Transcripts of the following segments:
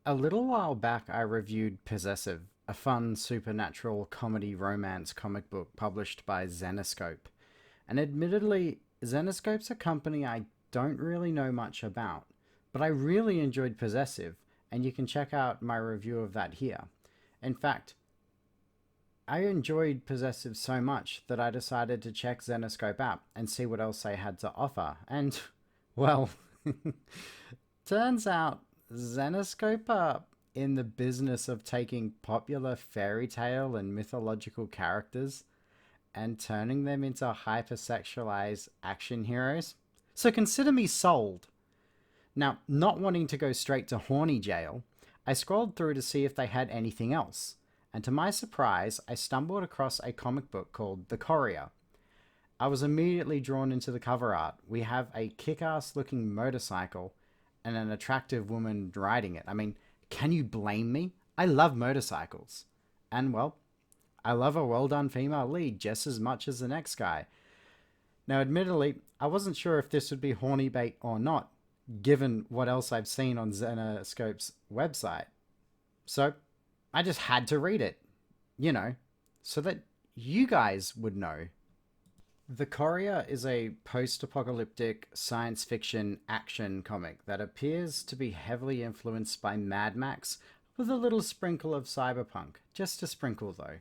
A little while back, I reviewed Possessive, a fun supernatural comedy romance comic book published by Zenescope. And admittedly, Zenescope's a company I don't really know much about, but I really enjoyed Possessive, and you can check out my review of that here. In fact, I enjoyed Possessive so much that I decided to check Zenescope out and see what else they had to offer. And, well, turns out Zenescope are in the business of taking popular fairy tale and mythological characters and turning them into hypersexualized action heroes. So consider me sold. Now, not wanting to go straight to horny jail, I scrolled through to see if they had anything else. And to my surprise, I stumbled across a comic book called The Courier. I was immediately drawn into the cover art. We have a kick ass looking motorcycle and an attractive woman riding it. I mean, can you blame me? I love motorcycles. And well, I love a well done female lead just as much as the next guy. Now, admittedly, I wasn't sure if this would be horny bait or not, given what else I've seen on Zenoscope's website. So I just had to read it, you know, so that you guys would know. The Courier is a post apocalyptic science fiction action comic that appears to be heavily influenced by Mad Max with a little sprinkle of cyberpunk. Just a sprinkle, though.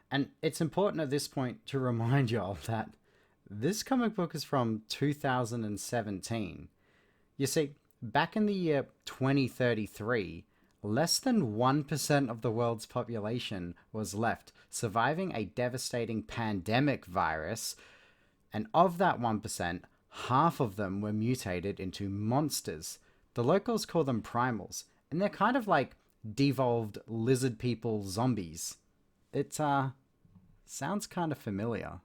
And it's important at this point to remind y'all that this comic book is from 2017. You see, back in the year 2033, less than 1% of the world's population was left, surviving a devastating pandemic virus, and of that 1%, half of them were mutated into monsters. The locals call them primals, and they're kind of like devolved lizard people zombies. It sounds kind of familiar.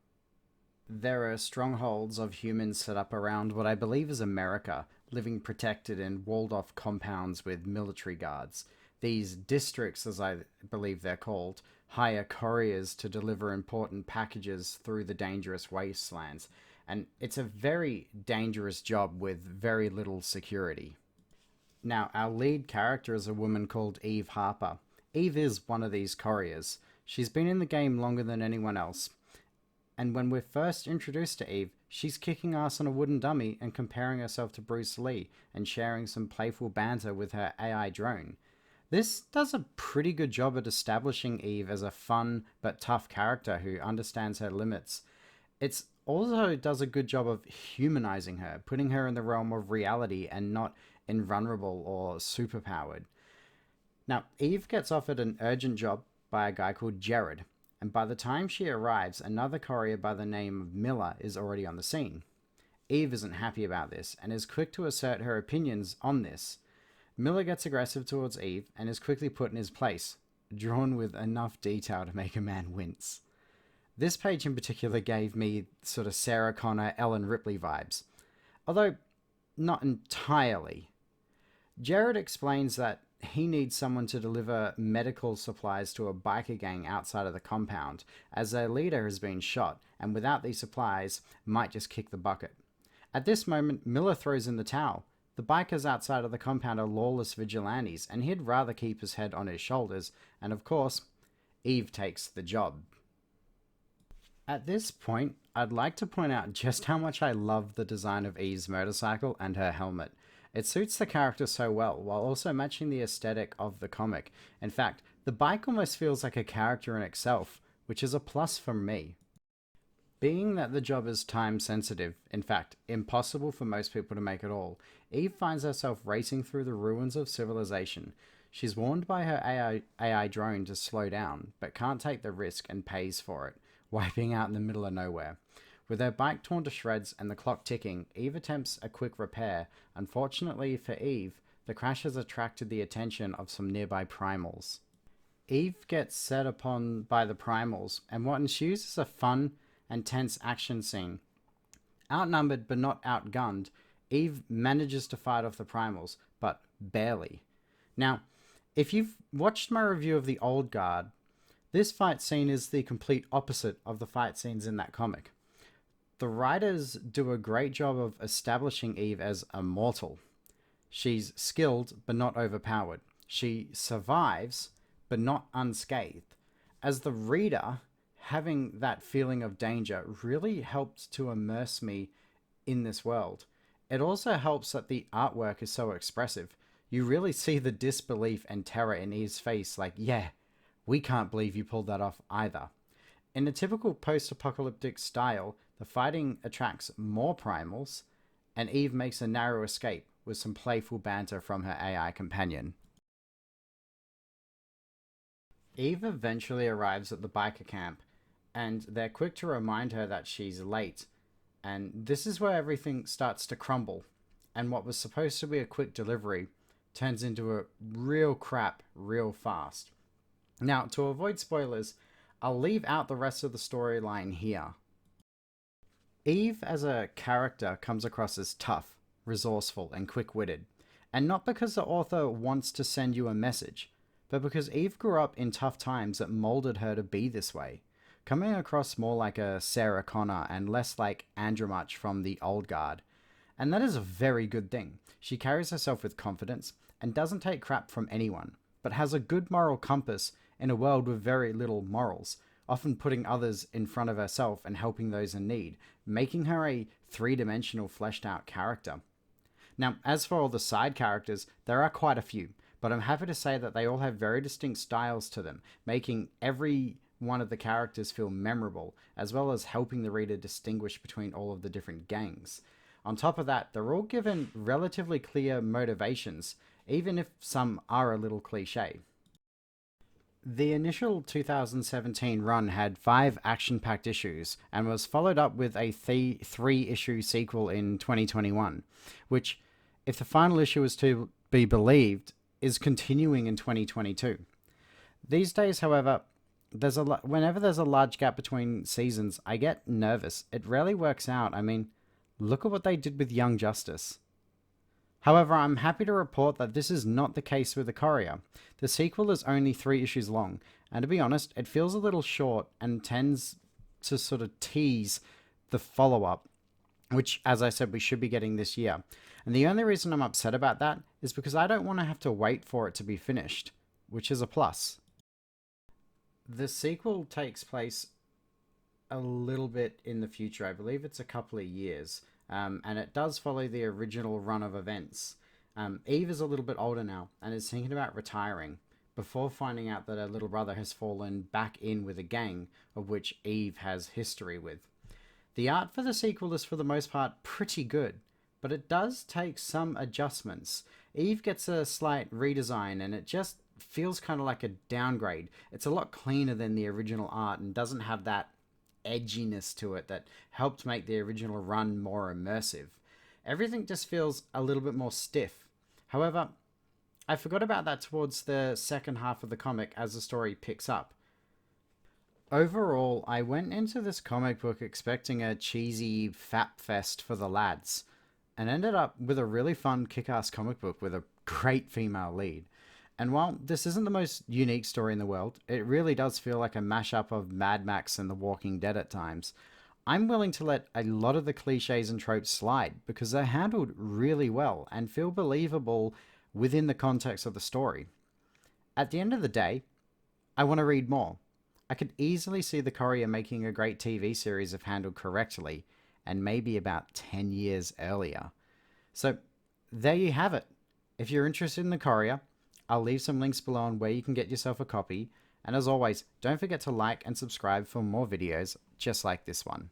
There are strongholds of humans set up around what I believe is America, living protected in walled off compounds with military guards. These districts, as I believe they're called, hire couriers to deliver important packages through the dangerous wastelands. And it's a very dangerous job with very little security. Now, our lead character is a woman called Eve Harper. Eve is one of these couriers. She's been in the game longer than anyone else, and when we're first introduced to Eve, she's kicking ass on a wooden dummy and comparing herself to Bruce Lee and sharing some playful banter with her AI drone. This does a pretty good job at establishing Eve as a fun but tough character who understands her limits. It also does a good job of humanizing her, putting her in the realm of reality and not invulnerable or superpowered. Now, Eve gets offered an urgent job by a guy called Jared, and by the time she arrives, another courier by the name of Miller is already on the scene. Eve isn't happy about this and is quick to assert her opinions on this. Miller gets aggressive towards Eve and is quickly put in his place, drawn with enough detail to make a man wince. This page in particular gave me sort of Sarah Connor, Ellen Ripley vibes, although not entirely. Jared explains that he needs someone to deliver medical supplies to a biker gang outside of the compound, as their leader has been shot, and without these supplies, might just kick the bucket. At this moment, Miller throws in the towel. The bikers outside of the compound are lawless vigilantes, and he'd rather keep his head on his shoulders, and of course, Eve takes the job. At this point, I'd like to point out just how much I love the design of Eve's motorcycle and her helmet. It suits the character so well, while also matching the aesthetic of the comic. In fact, the bike almost feels like a character in itself, which is a plus for me. Being that the job is time sensitive, in fact, impossible for most people to make at all, Eve finds herself racing through the ruins of civilization. She's warned by her AI drone to slow down, but can't take the risk and pays for it, wiping out in the middle of nowhere. With her bike torn to shreds and the clock ticking, Eve attempts a quick repair. Unfortunately for Eve, the crash has attracted the attention of some nearby primals. Eve gets set upon by the primals, and what ensues is a fun and tense action scene. Outnumbered but not outgunned, Eve manages to fight off the primals, but barely. Now, if you've watched my review of the Old Guard, this fight scene is the complete opposite of the fight scenes in that comic. The writers do a great job of establishing Eve as a mortal. She's skilled but not overpowered. She survives, but not unscathed. As the reader, having that feeling of danger really helped to immerse me in this world. It also helps that the artwork is so expressive. You really see the disbelief and terror in Eve's face, like, yeah, we can't believe you pulled that off either. In a typical post apocalyptic style, the fighting attracts more primals, and Eve makes a narrow escape with some playful banter from her AI companion. Eve eventually arrives at the biker camp, and they're quick to remind her that she's late. And this is where everything starts to crumble, and what was supposed to be a quick delivery turns into a real crap real fast. Now, to avoid spoilers, I'll leave out the rest of the storyline here. Eve as a character comes across as tough, resourceful, and quick witted, and not because the author wants to send you a message, but because Eve grew up in tough times that molded her to be this way, coming across more like a Sarah Connor and less like Andromach from the Old Guard. And that is a very good thing. She carries herself with confidence and doesn't take crap from anyone, but has a good moral compass in a world with very little morals, often putting others in front of herself and helping those in need, making her a three-dimensional fleshed out character. Now, as for all the side characters, there are quite a few, but I'm happy to say that they all have very distinct styles to them, making every one of the characters feel memorable, as well as helping the reader distinguish between all of the different gangs. On top of that, they're all given relatively clear motivations, even if some are a little cliche. The initial 2017 run had 5 action-packed issues and was followed up with a 3-issue sequel in 2021, which, if the final issue is to be believed, is continuing in 2022. These days, however, whenever there's a large gap between seasons, I get nervous. It rarely works out. I mean, look at what they did with Young Justice. However, I'm happy to report that this is not the case with the Courier. The sequel is only 3 issues long, and to be honest, it feels a little short and tends to sort of tease the follow-up, which, as I said, we should be getting this year. And the only reason I'm upset about that is because I don't want to have to wait for it to be finished, which is a plus. The sequel takes place a little bit in the future. I believe it's a couple of years. And it does follow the original run of events. Eve is a little bit older now and is thinking about retiring before finding out that her little brother has fallen back in with a gang of which Eve has history with. The art for the sequel is for the most part pretty good, but it does take some adjustments. Eve gets a slight redesign and it just feels kind of like a downgrade. It's a lot cleaner than the original art and doesn't have that edginess to it that helped make the original run more immersive. Everything just feels a little bit more stiff. However, I forgot about that towards the second half of the comic as the story picks up. Overall, I went into this comic book expecting a cheesy fap fest for the lads, and ended up with a really fun kick-ass comic book with a great female lead. And while this isn't the most unique story in the world, it really does feel like a mashup of Mad Max and The Walking Dead at times. I'm willing to let a lot of the cliches and tropes slide because they're handled really well and feel believable within the context of the story. At the end of the day, I want to read more. I could easily see the Courier making a great TV series if handled correctly, and maybe about 10 years earlier. So, there you have it. If you're interested in the Courier, I'll leave some links below on where you can get yourself a copy, and as always, don't forget to like and subscribe for more videos just like this one.